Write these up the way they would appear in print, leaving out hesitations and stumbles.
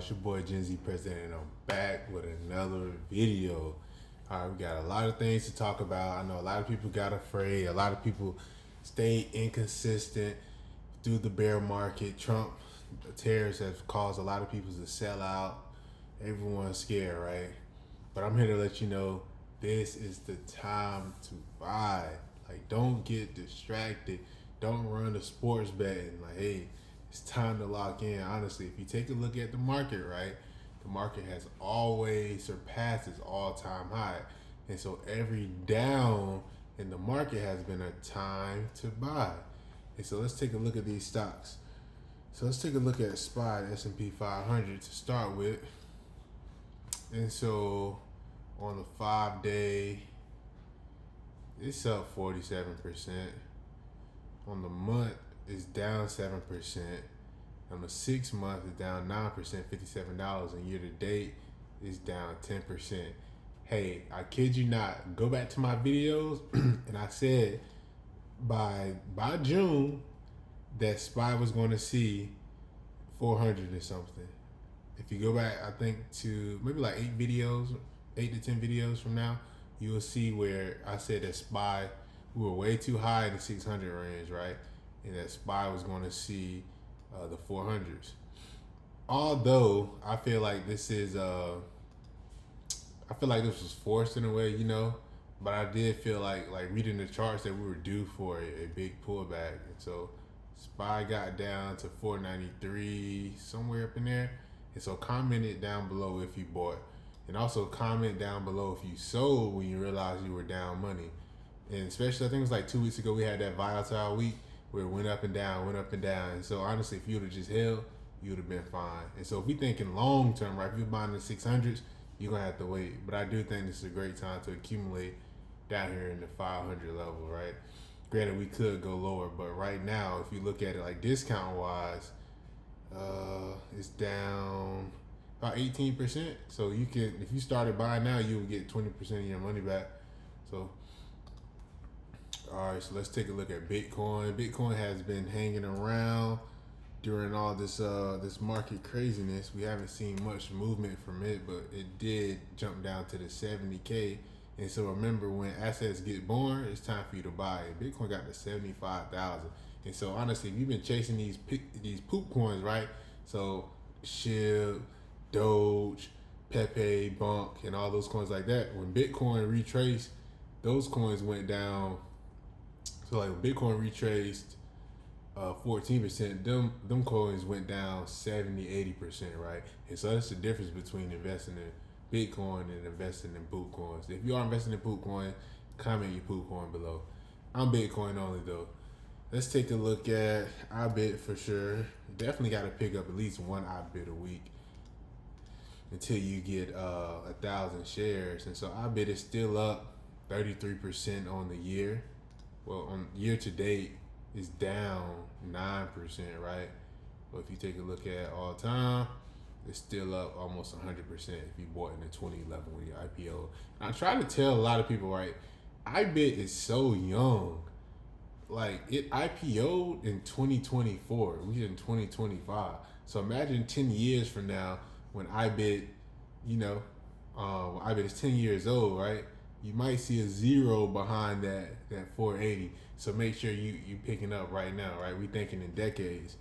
It's your boy Gen Z President, and I'm back with another video. All right, we got a lot of things to talk about. I know a lot of people got afraid. A lot of people stayed inconsistent through the bear market. Trump tariffs have caused a lot of people to sell out. Everyone's scared, right? But I'm here to let you know this is the time to buy. Like, don't get distracted. Don't run the sports betting. Like, hey, it's time to lock in. Honestly, if you take a look at the market, right, the market has always surpassed its all-time high. And so every down in the market has been a time to buy. And so let's take a look at these stocks. So let's take a look at SPY, S&P 500 to start with. And so on the 5 day, it's up 47%. On the month, it's down 7%. On the 6 month, it's down 9%, $57. And year to date, it's down 10%. Hey, I kid you not. Go back to my videos, and I said by June that SPY was going to see 400 or something. If you go back, I think to maybe like 8 to 10 videos from now, you will see where I said that SPY, we were way too high in the 600 range, right? And that SPY was going to see the 400s. Although I feel like this is, I feel like this was forced in a way, but I did feel like reading the charts that we were due for a big pullback. And so SPY got down to 493, somewhere up in there. And so comment it down below if you bought. And also comment down below if you sold when you realized you were down money. And especially, I think it was like 2 weeks ago, we had that volatile week where it went up and down, went up and down. And so honestly, if you would have just held, you would have been fine. And so if we thinking long term, right, if you're buying the 600s, you're going to have to wait. But I do think this is a great time to accumulate down here in the 500 level, right? Granted, we could go lower, but right now, if you look at it like discount wise, it's down about 18%. So you can, if you started buying now, you would get 20% of your money back. So, all right, so let's take a look at Bitcoin. Bitcoin has been hanging around during all this this market craziness. We haven't seen much movement from it, but it did jump down to the 70K. And so remember, when assets get born, it's time for you to buy it. Bitcoin got to 75,000. And so honestly, if you've been chasing these poop coins, right? So SHIB, Doge, Pepe, Bunk, and all those coins like that. When Bitcoin retraced, those coins went down. So like when Bitcoin retraced 14%, them coins went down 70-80%, right? And so that's the difference between investing in Bitcoin and investing in poop coins. If you are investing in poop coin, comment your poop coin below. I'm Bitcoin only though. Let's take a look at iBit for sure. Definitely got to pick up at least one iBit a week until you get 1,000 shares. And so iBit is still up 33% on the year. Well, on year to date, it's down 9%, right? But if you take a look at all time, it's still up almost 100% if you bought in the 2011 when you IPO. And I try to tell a lot of people, right, iBit is so young. Like, it IPO'd in 2024. We're in 2025. So imagine 10 years from now when iBit, iBit is 10 years old, right? You might see a zero behind that 480. So make sure you picking up right now, right? We thinking in decades.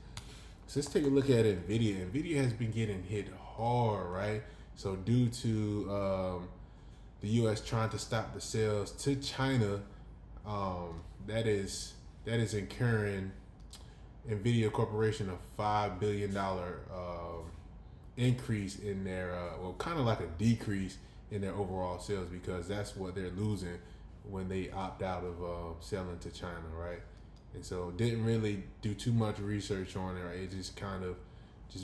So let's take a look at Nvidia. Nvidia has been getting hit hard, right? So due to the U.S. trying to stop the sales to China, that is incurring Nvidia Corporation a $5 billion increase in their, kind of like a decrease in their overall sales, because that's what they're losing when they opt out of selling to China, right? And so didn't really do too much research on it, right? It just kind of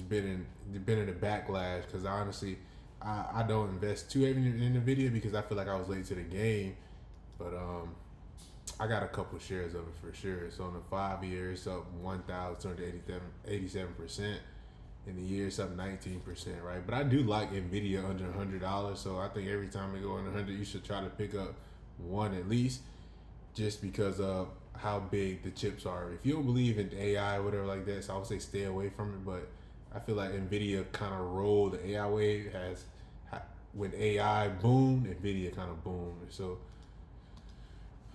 been in a backlash, because honestly, I don't invest too heavy in Nvidia because I feel like I was late to the game, but I got a couple shares of it for sure. So in the 5 years, it's up 1,287%. In the year, it's up 19%, right? But I do like Nvidia under $100, so I think every time we go under 100, you should try to pick up one at least, just because of how big the chips are. If you don't believe in AI or whatever like that, so I would say stay away from it. But I feel like Nvidia kind of rolled the AI wave. When AI boomed, Nvidia kind of boomed. So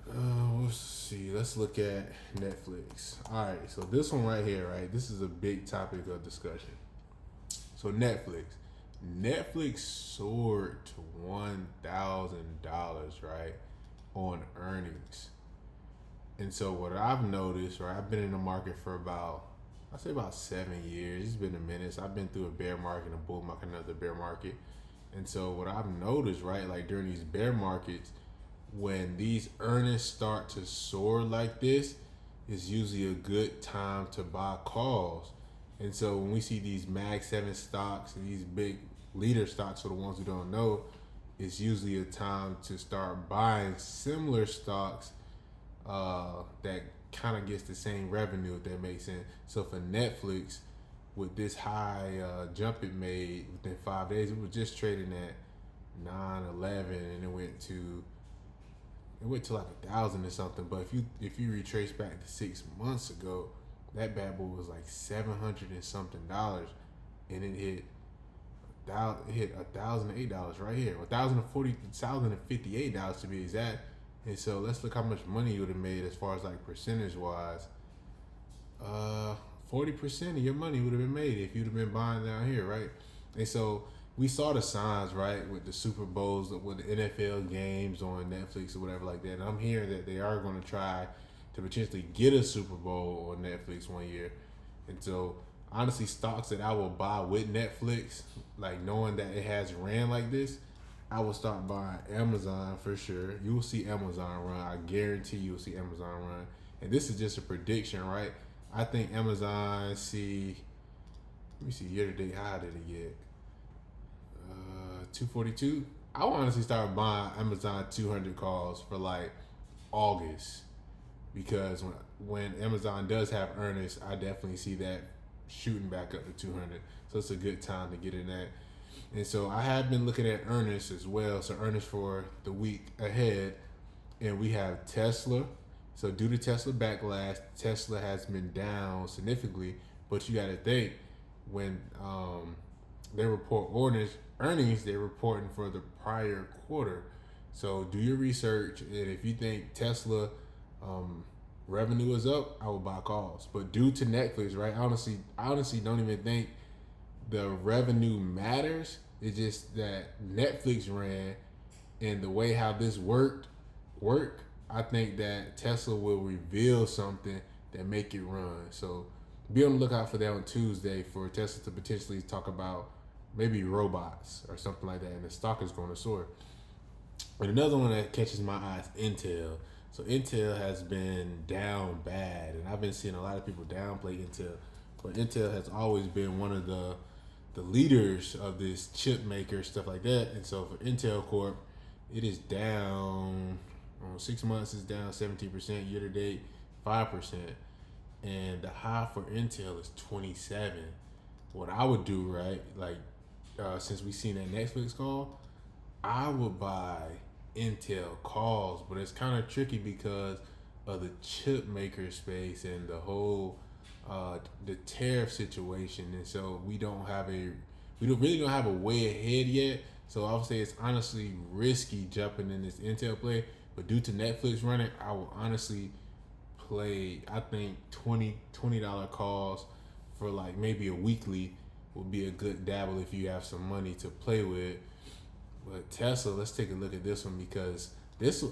let's see. Let's look at Netflix. All right. So this one right here, right? This is a big topic of discussion. So Netflix soared to $1,000, right, on earnings. And so what I've noticed, right, I've been in the market for I'd say about 7 years. It's been a minute. So I've been through a bear market, a bull market, another bear market. And so what I've noticed, right, like during these bear markets, when these earnings start to soar like this, it's usually a good time to buy calls. And so when we see these Mag 7 stocks and these big leader stocks, for the ones who don't know, it's usually a time to start buying similar stocks that kind of gets the same revenue, if that makes sense. So for Netflix, with this high jump it made within 5 days, it was just trading at 911, and it went to like 1,000 or something. But if you retrace back to 6 months ago, that bad boy was like $700 and something, and it hit $1,008 right here, $1,058 to be exact. And so let's look how much money you would have made as far as like percentage wise. 40% of your money would have been made if you'd have been buying down here, right? And so we saw the signs, right, with the Super Bowls, with the NFL games on Netflix or whatever like that. And I'm hearing that they are going to try to potentially get a Super Bowl on Netflix one year. And so honestly, stocks that I will buy with Netflix, like knowing that it has ran like this, I will start buying Amazon for sure. You will see Amazon run. I guarantee you will see Amazon run. And this is just a prediction, right? I think Amazon let me see, year to date, how did it get? 242. I will honestly start buying Amazon 200 calls for like August, because when Amazon does have earnings, I definitely see that shooting back up to 200. So it's a good time to get in that. And so I have been looking at earnings as well. So earnings for the week ahead, and we have Tesla. So due to Tesla backlash, Tesla has been down significantly. But you got to think, when they report earnings, they're reporting for the prior quarter. So do your research, and if you think Tesla revenue is up, I will buy calls. But due to Netflix, right? I honestly don't even think the revenue matters. It's just that Netflix ran, and the way how this work, I think that Tesla will reveal something that make it run. So be on the lookout for that on Tuesday, for Tesla to potentially talk about maybe robots or something like that, and the stock is going to soar. And another one that catches my eye is Intel. So Intel has been down bad, and I've been seeing a lot of people downplay Intel, but Intel has always been one of the leaders of this chip maker, stuff like that. And so for Intel Corp, it is down on 6 months, is down 17%, year to date 5%, and the high for Intel is 27. What I would do, right, like since we seen that Netflix call, I would buy Intel calls, but it's kind of tricky because of the chip maker space and the whole the tariff situation. And so we don't really don't have a way ahead yet. So I would say it's honestly risky jumping in this Intel play. But due to Netflix running, I will honestly play, I think $20 calls for like maybe a weekly would be a good dabble if you have some money to play with. But Tesla, let's take a look at this one, because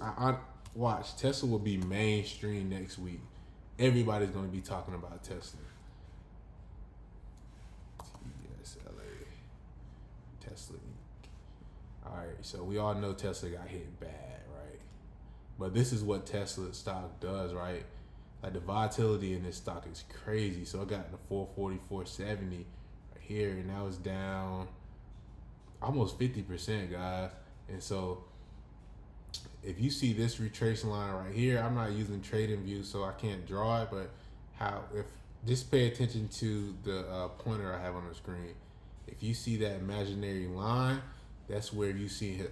I watch Tesla will be mainstream next week. Everybody's going to be talking about Tesla. Tesla Inc. All right, so we all know Tesla got hit bad, right? But this is what Tesla stock does, right? Like the volatility in this stock is crazy. So it got to 440, 470 right here, and now it's down almost 50%, guys. And so if you see this retracement line right here, I'm not using TradingView, so I can't draw it, but just pay attention to the pointer I have on the screen. If you see that imaginary line, that's where you see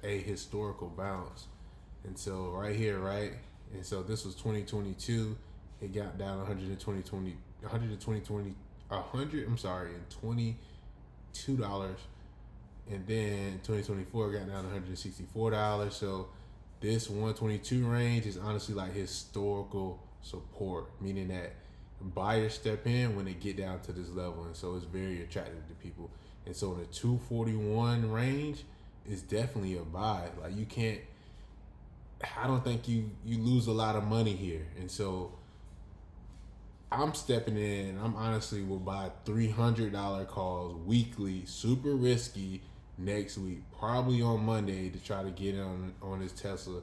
a historical bounce. And so right here, right? And so this was 2022. It got down 120 $22, and then 2024 got down to $164. So this 122 range is honestly like historical support, meaning that buyers step in when they get down to this level, and so it's very attractive to people. And so the 241 range is definitely a buy. Like you can't, I don't think you lose a lot of money here. And so I'm stepping in. I'm honestly will buy $300 calls weekly, super risky, next week, probably on Monday, to try to get on this Tesla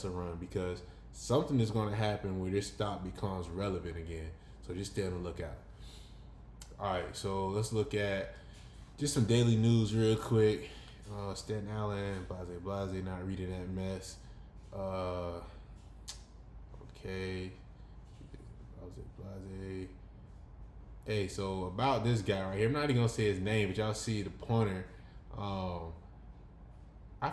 run, because something is going to happen where this stock becomes relevant again. So just stay on the lookout. All right, so let's look at just some daily news real quick. Staten Island, blase, not reading that mess. Okay. Blase. Hey, so about this guy right here, I'm not even gonna say his name, but y'all see the pointer. I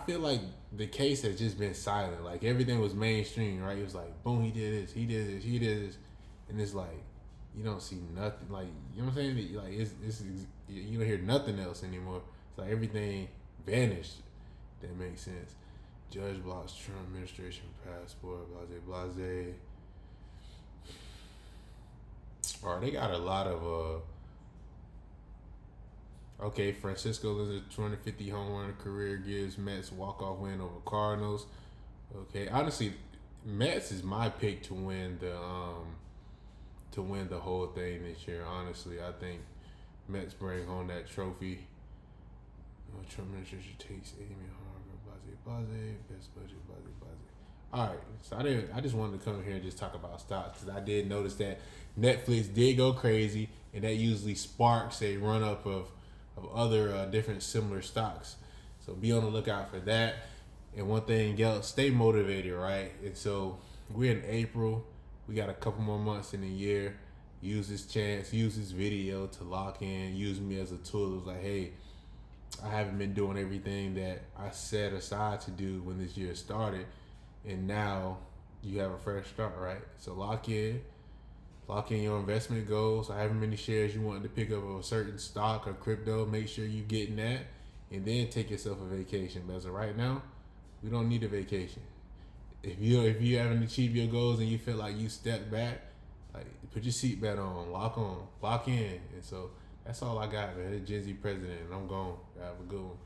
feel like the case has just been silent. Like everything was mainstream, right? It was like, boom, he did this, he did this, he did this, and it's like you don't see nothing. Like, you know what I'm saying? Like it's you don't hear nothing else anymore. It's like everything vanished. That makes sense. Judge blocks Trump administration passport. Blase. All right, they got a lot of okay, Francisco Lindor's 250 home run career gives Mets walk-off win over Cardinals. Okay, honestly, Mets is my pick to win the whole thing this year. Honestly, I think Mets bring home that trophy. Trump administration takes Amy Harvard, blase, best budget, blase. All right, so I just wanted to come here and just talk about stocks, because I did notice that Netflix did go crazy, and that usually sparks a run up of other different similar stocks. So be on the lookout for that. And one thing else, stay motivated, right? And so we're in April. We got a couple more months in the year. Use this chance, use this video to lock in, use me as a tool. It was like, hey, I haven't been doing everything that I set aside to do when this year started. And now you have a fresh start, right? So lock in your investment goals. However many shares you want to pick up of a certain stock or crypto, make sure you're getting that, and then take yourself a vacation. But as of right now, we don't need a vacation. If you haven't achieved your goals and you feel like you stepped back, like put your seatbelt on, lock in. And so that's all I got, man. It's Gen Z president, and I'm gone. Have a good one.